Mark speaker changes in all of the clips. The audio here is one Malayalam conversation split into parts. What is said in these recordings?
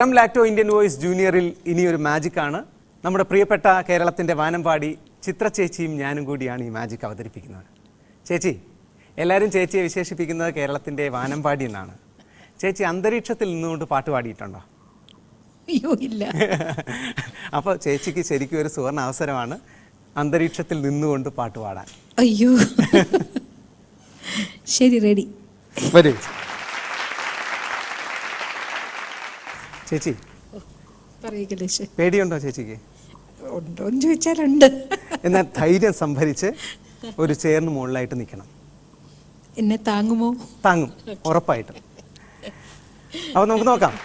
Speaker 1: ലാക്ടോ ഇന്ത്യൻ വോയിസ് ജൂനിയറിൽ ഇനിയൊരു മാജിക്കാണ്. നമ്മുടെ പ്രിയപ്പെട്ട കേരളത്തിൻ്റെ വാനമ്പാടി ചിത്ര ചേച്ചിയും ഞാനും കൂടിയാണ് ഈ മാജിക് അവതരിപ്പിക്കുന്നത്. ചേച്ചി, എല്ലാവരും ചേച്ചിയെ വിശേഷിപ്പിക്കുന്നത് കേരളത്തിൻ്റെ വാനമ്പാടി എന്നാണ്. ചേച്ചി അന്തരീക്ഷത്തിൽ നിന്നുകൊണ്ട് പാട്ട് പാടിയിട്ടുണ്ടോ?
Speaker 2: അയ്യോ ഇല്ല.
Speaker 1: അപ്പോൾ ചേച്ചിക്ക് ശരിക്കും ഒരു സുവർണ അവസരമാണ് അന്തരീക്ഷത്തിൽ നിന്നുകൊണ്ട് പാട്ട് പാടാൻ.
Speaker 2: അയ്യോ ശരി, റെഡി.
Speaker 1: വരൂ ചേച്ചി. പേടിയുണ്ടോ ചേച്ചിക്ക്?
Speaker 2: ഉണ്ടോന്ന് ചോദിച്ചാലുണ്ട്.
Speaker 1: എന്നാൽ ധൈര്യം സംഭരിച്ച് ഒരു ചെയറിന് മുകളിലായിട്ട് നിൽക്കണം.
Speaker 2: എന്നെ താങ്ങുമോ?
Speaker 1: താങ്ങും, ഉറപ്പായിട്ടും. അപ്പൊ നമുക്ക് നോക്കാം.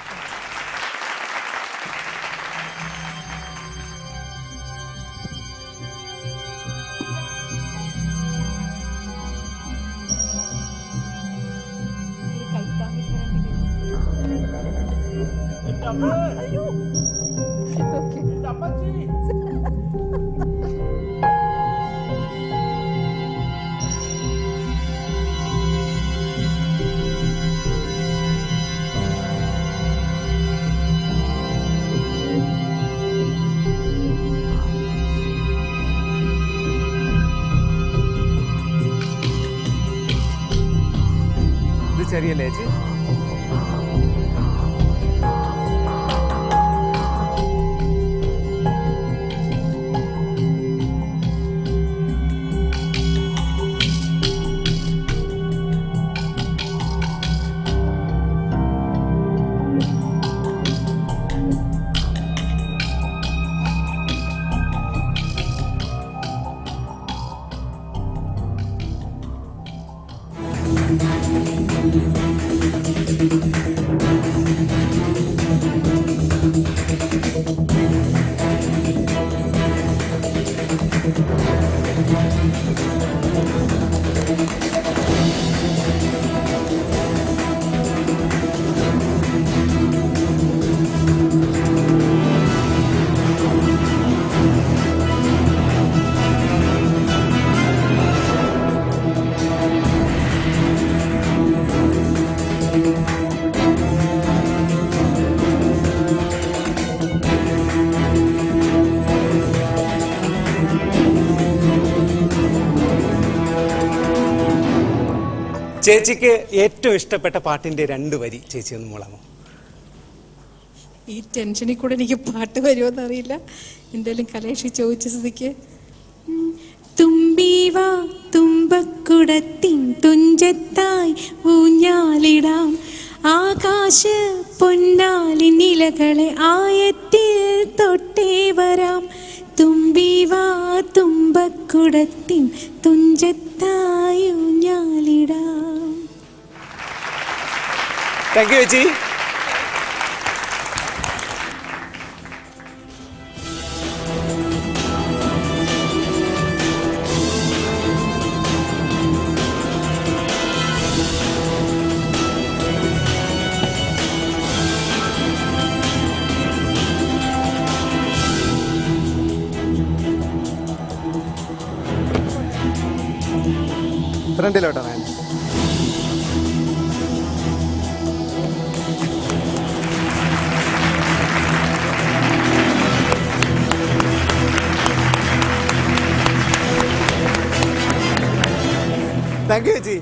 Speaker 1: ഇത് ചെറിയല്ലേ ചേച്ചി? ചേച്ചിക്ക് ഏറ്റവും ഇഷ്ടപ്പെട്ട പാട്ടിന്റെ 2 വരി ചേച്ചി ഒന്ന് മൂളാമോ?
Speaker 2: ഈ ടെൻഷനിൽ കൂടെ എനിക്ക് പാട്ട് വരുമോന്ന് അറിയില്ല. എന്തായാലും കലേഷി ചോദിച്ച സ്ഥിതിക്ക്, തുമ്പീവാ തുമ്പക്കുടത്തിൻ തുഞ്ചത്തായി ഊഞ്ഞാലിടാം, ആകാശ പൊന്നാലി നിലകളെ ആയത്തിൽ തൊട്ടേ വരാം, തുമ്പീവാ തുമ്പക്കുടത്തിൻ തുഞ്ചത്തായി ഊഞ്ഞാലിടാം.
Speaker 1: താങ്ക് യു ചേച്ചി. ഫ്രണ്ടിലോട്ടോ ഞാൻ. താങ്ക് യു ചേച്ചി.